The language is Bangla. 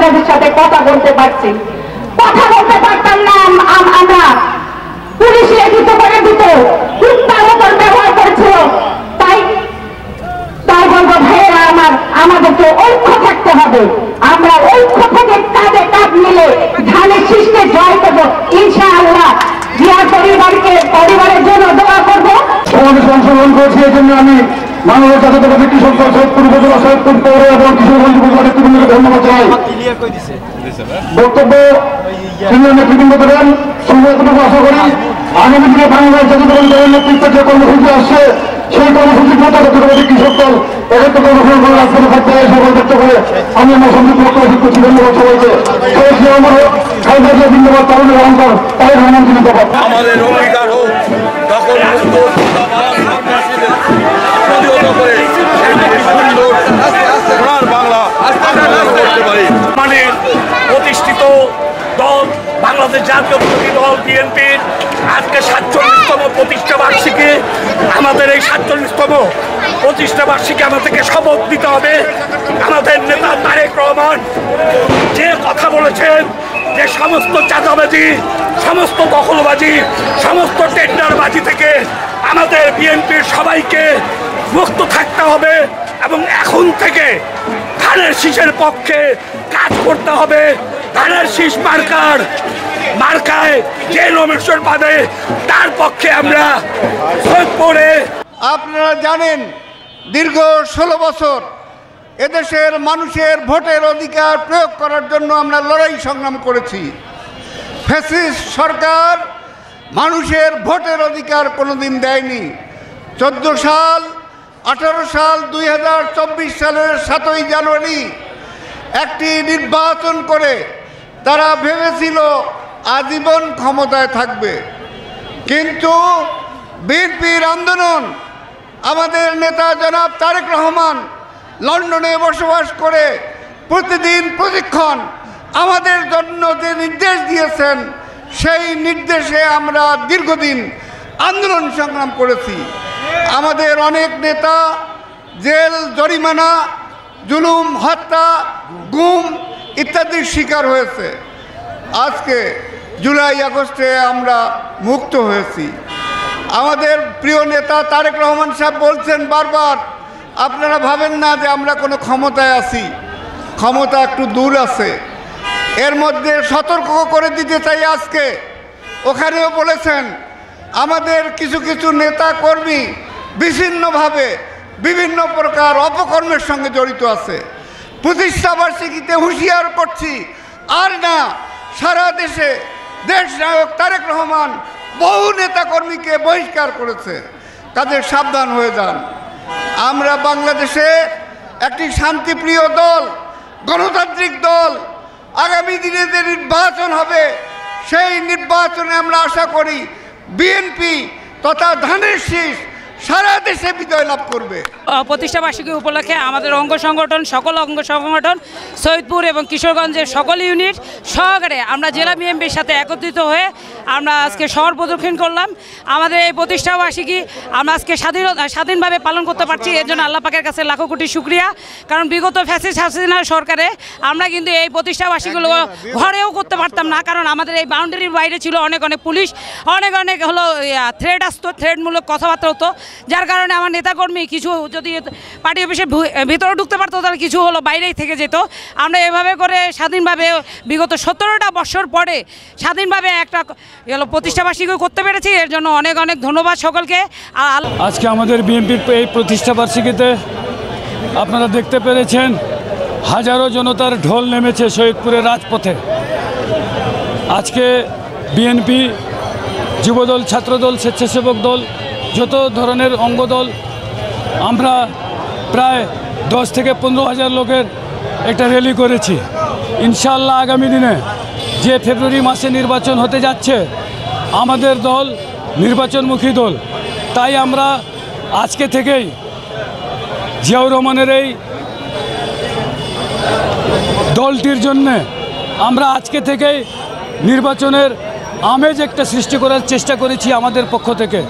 আপনাদের সাথে কথা বলতে পারছি। কথা বলতে পারতাম না আমরা, পুলিশ লিখিত করে দিত, কুত্তার মতন ব্যবহার করেছিল। তাই বলবো ভাইয়েরা আমার, আমাদেরকে ঐক্য থাকতে হবে। আমরা ঐক্য থেকে কাঁধে কাঁধ মিলে ধানের শীষকে জয় করবো ইনশাআল্লাহ। জিয়া পরিবারের জন্য দোয়া করবো। সমাবেশ অংশগ্রহণ করেছি, এই জন্য আমি মাননীয় জাতীয়তাবাদী কৃষক দল সৈয়দপুর উপজেলা, সৈয়দপুর পৌর এবং কিশোরগঞ্জ উপজেলা নেতৃবৃন্দকে ধন্যবাদ জানাই। বক্তব্য সিনিয়র নেতৃবৃন্দ দেবেন, সংবাদটুকু আশা করি আগামী দিনে বাংলাদেশ জাতীয়তাবাদী দলের নেতৃত্বে যে কর্মসূচি আসছে সেই কর্মসূচির মতো জাতীয়তাবাদী কৃষক দল একত্র কর্মসূচি করে রাজপথে থাকতে হয় সকল ব্যক্ত করে আমি আমার সংযুক্ত বক্তব্য করছি। ধন্যবাদ সবাইকে। ধন্যবাদ তারুণের অহংকার, তাই ভ্রমণ জিন্দাবাদ। আমাদের অঙ্গীকার হোক তখন বাংলা করতে পারি। মানে প্রতিষ্ঠিত দল বাংলাদেশ জাতীয়তাবাদী দল বিএনপির আজকে 47তম প্রতিষ্ঠা বার্ষিকী। আমাদের এই 47তম প্রতিষ্ঠা বার্ষিকী আমাদেরকে শপথ দিতে হবে। আমাদের নেতা তারেক রহমান যে কথা বলেছেন যে সমস্ত চাঁদাবাজি, সমস্ত দখলবাজি, সমস্ত টেন্ডারবাজি থেকে আমাদের বিএনপির সবাইকে মুক্ত থাকতে হবে এবং এখন থেকে ধানের শীষের পক্ষে কাজ করতে হবে। ধানের শীষ মার্কায় যে নমিনেশন পাবে তার পক্ষে আমরা সৈয়দপুরে। আপনারা জানেন দীর্ঘ 16 বছর এদেশের মানুষের ভোটের অধিকার প্রয়োগ করার জন্য আমরা লড়াই সংগ্রাম করেছি। ফ্যাসিস্ট সরকার মানুষের ভোটের অধিকার কোনোদিন দেয়নি। 14 সাল, 18 সাল, 2024 সালের 7ই জানুয়ারি একটি নির্বাচন করে তারা ভেবেছিল আজীবন ক্ষমতায় থাকবে। কিন্তু বিএনপির আন্দোলন, আমাদের নেতা জনাব তারেক রহমান লন্ডনে বসবাস করে প্রতিদিন প্রশিক্ষণ আমাদের জন্য যে নির্দেশ দিয়েছেন সেই নির্দেশে আমরা দীর্ঘদিন আন্দোলন সংগ্রাম করেছি। আমাদের অনেক নেতা জেল, জরিমানা, জুলুম, হত্যা, গুম ইত্যাদির শিকার হয়েছে। আজকে জুলাই আগস্টে আমরা মুক্ত হয়েছি। আমাদের প্রিয় নেতা তারেক রহমান সাহেব বলছেন বারবার, আপনারা ভাবেন না যে আমরা কোনো ক্ষমতায় আছি, ক্ষমতা একটু দূর আছে। এর মধ্যে সতর্ক করে দিতে চাই আজকে, ওখানেও বলেছেন আমাদের কিছু কিছু নেতা কর্মী বিভিন্নভাবে বিভিন্ন প্রকার অপকর্মের সঙ্গে জড়িত আছে। প্রতিষ্ঠাবার্ষিকীতে হুঁশিয়ার করছি, আর না, সারা দেশে দেশ নায়ক তারেক রহমান বহু নেতাকর্মীকে বহিষ্কার করেছে, তাদের সাবধান হয়ে যান। আমরা বাংলাদেশে একটি শান্তিপ্রিয় দল, গণতান্ত্রিক দল। আগামী দিনে যে নির্বাচন হবে সেই নির্বাচনে আমরা আশা করি বিএনপি তথা ধানের শীষ সারা দেশে বিজয় লাভ করবে। প্রতিষ্ঠা বার্ষিকী উপলক্ষে আমাদের সকল অঙ্গ সংগঠন সৈয়দপুর এবং কিশোরগঞ্জের সকল ইউনিট সহকারে আমরা জেলা বিএনপির সাথে একত্রিত হয়ে আমরা আজকে শহর প্রদক্ষিণ করলাম। আমাদের এই প্রতিষ্ঠা বার্ষিকী আমরা আজকে স্বাধীনভাবে পালন করতে পারছি, এর জন্য আল্লাহ পাকের কাছে লাখো কোটি শুকরিয়া। কারণ বিগত ফ্যাসিস্ট হাসিনার সরকারে আমরা কিন্তু এই প্রতিষ্ঠা বার্ষিকীগুলো ঘরেও করতে পারতাম না, কারণ আমাদের এই বাউন্ডারির বাইরে ছিল অনেক পুলিশ, অনেক হলো থ্রেড আসতো, থ্রেডমূলক কথাবার্তা হতো, যার কারণে আমার নেতাকর্মী কিছু যদি পার্টি অফিসের ভিতরে ঢুকতে পারতো তাহলে কিছু হলো বাইরেই থেকে যেত। আমরা এভাবে করে স্বাধীনভাবে বিগত 17টা বছর পরে স্বাধীনভাবে একটা প্রতিষ্ঠা বার্ষিকী করতে পেরেছি, এর জন্য অনেক ধন্যবাদ সকলকে। আজকে আমাদের বিএনপির এই প্রতিষ্ঠা বার্ষিকীতে আপনারা দেখতে পেরেছেন হাজারো জনতার ঢোল নেমেছে শহীদপুরের রাজপথে। আজকে বিএনপি, যুবদল, ছাত্রদল, স্বেচ্ছাসেবক দল, যত ধরনের অঙ্গদল আমরা প্রায় 10 থেকে 15 হাজার লোকের একটা র্যালি করেছি। ইনশাআল্লাহ আগামী দিনে যে ফেব্রুয়ারি মাসে নির্বাচন হতে যাচ্ছে, আমাদের দল নির্বাচনমুখী দল, তাই আমরা আজকে থেকেই জিয়াউর রহমানের এই দলটির জন্যে আমরা আজকে থেকেই নির্বাচনের আমেজ একটা সৃষ্টি করার চেষ্টা করেছি আমাদের পক্ষ থেকে।